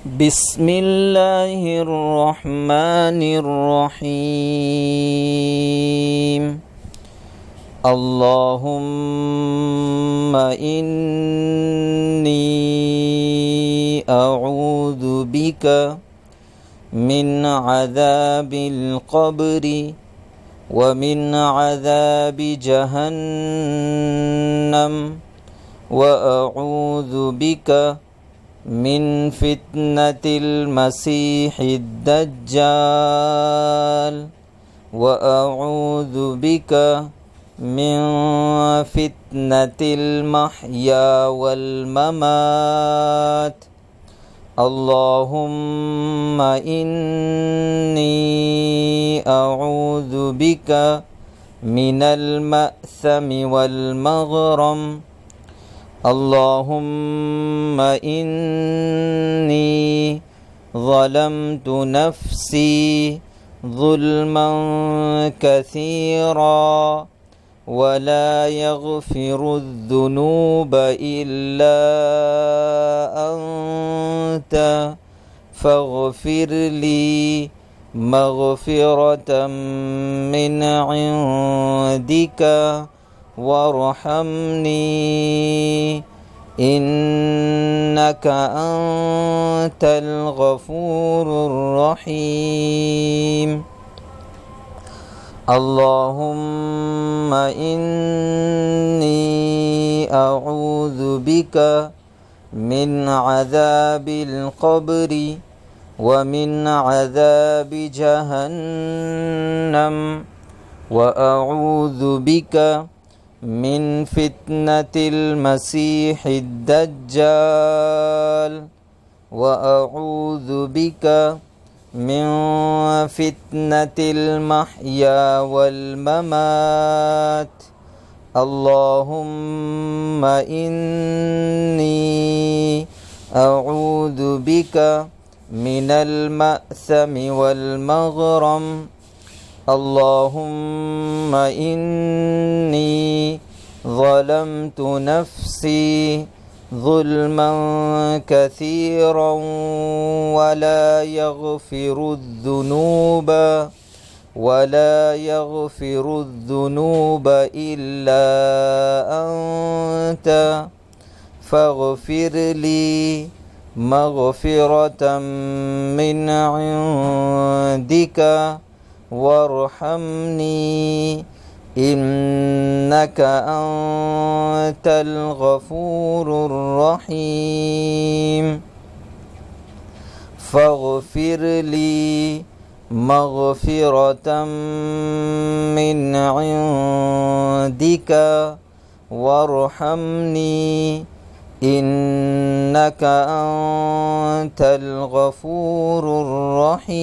بسم الله الرحمن الرحيم. اللهم إني أعوذ بك من عذاب القبر ومن عذاب جهنم وأعوذ بك من فتنة المسيح الدجال وأعوذ بك من فتنة المحيا والممات. اللهم إني أعوذ بك من المأثم والمغرم. اللهم إني ظلمت نفسي ظلما كثيرا ولا يغفر الذنوب إلا أنت فاغفر لي مغفرة من عندك وارحمني إنك أنت الغفور الرحيم. اللهم إني أعوذ بك من عذاب القبر ومن عذاب جهنم وأعوذ بك من فتنة المسيح الدجال وأعوذ بك من فتنة المحيا والممات. اللهم إني أعوذ بك من المأثم والمغرم. اللهم إني ظلمت نفسي ظلما كثيرا ولا يغفر الذنوب إلا أنت فاغفر لي مغفرة من عندك وارحمني إنك أنت الغفور الرحيم. فاغفر لي مغفرة من عندك وارحمني إنك أنت الغفور الرحيم.